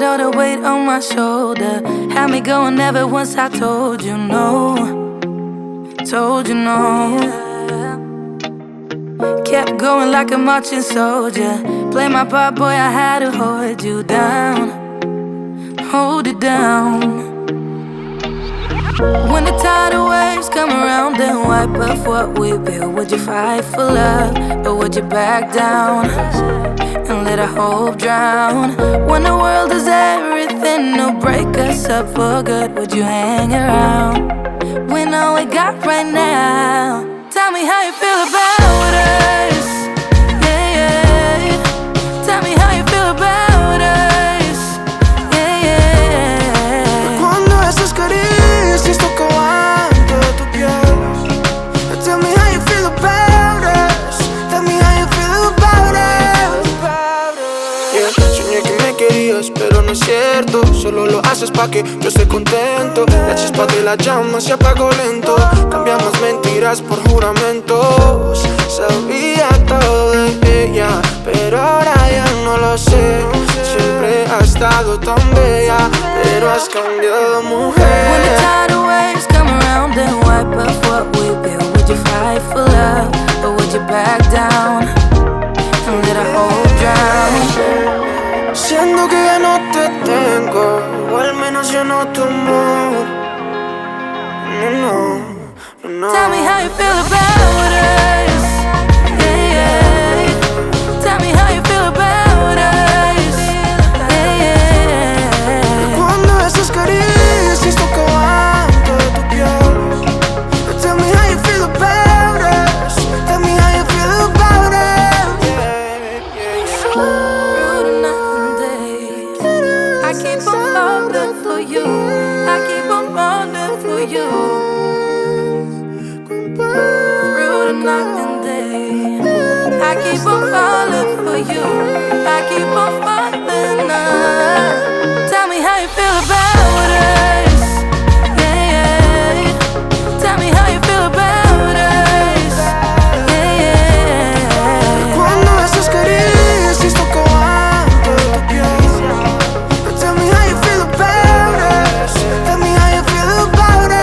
with all the weight on my shoulder. Had me going never once I told you no. Told you no. Kept going like a marching soldier. Play my part, boy, I had to hold you down. Hold it down. When the tidal waves come around and wipe off what we built, would you fight for love, or would you back down and let our hope drown? When the world is everything to break us up for good, would you hang around? When all we got right now, tell me how you feel about us. Yeah, yeah. Tell me how you feel about us. Yeah, yeah. Cuando esas caricias tocaban toda tu piel. Tell me how you feel about us. Tell me how you feel about us. Yeah, soñé que me querías, pero no es cierto. Solo lo haces pa' que yo esté contento. La chispa de la llama se apagó lento. Cambiamos mentiras por juramentos. Sabía todo de ella, pero ahora ya no lo sé. Siempre has estado tan bella, pero has cambiado, mujer. When the tidal waves come around and wipe off what we built, would you fight for love, or would you back down and let our hope drown? Siendo que ya no te tengo, o al menos ya no tu amor. No, no, no. Tell me how you feel about us. Yeah, yeah. Tell me how you feel about us. Yeah, yeah. Cuando esas caricias tocaban toda tu piel. Tell me how you feel about us. Tell me how you feel about us. Through the night and day, I keep on falling for you. I keep on falling for you. Through the night and day, I keep on falling for you. I keep on falling. Tell me how you feel about us. Yeah, yeah. Tell me how you feel about us. Yeah, yeah. Cuando esas caricias tocaban toda tu piel. Tell me how you feel about us. Tell me how you feel about us.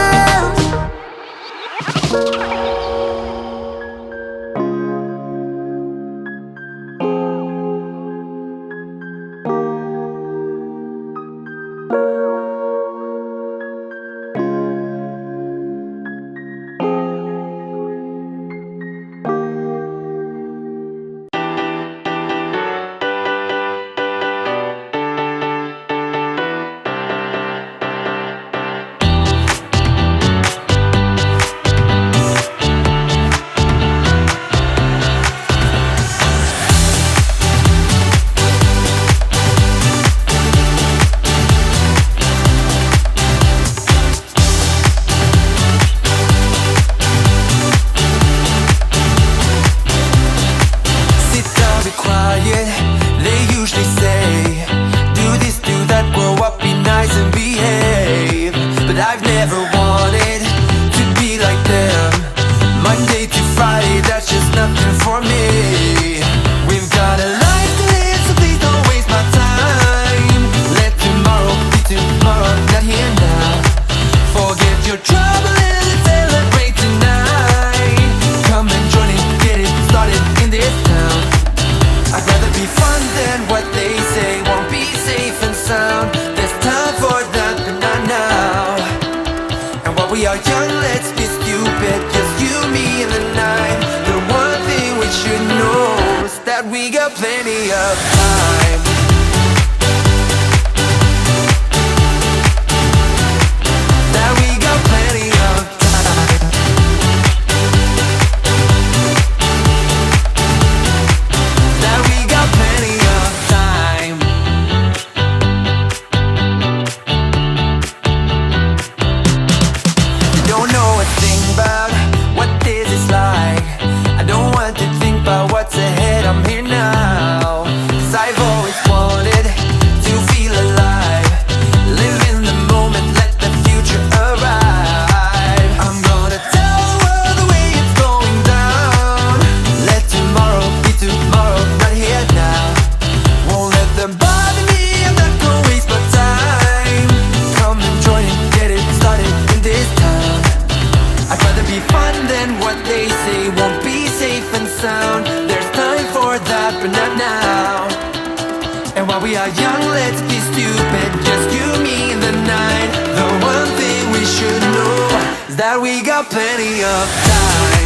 We are young, let's be stupid. Just you, me, and the night. The one thing we should know is that we got plenty of time. That we got plenty of time. That we got plenty of time. Don't know a thing about what this is like. I don't want to think about what's ahead, I'm here now. 'Cause I've While we are young, let's be stupid, just you, me, and the night. The one thing we should know is that we got plenty of time.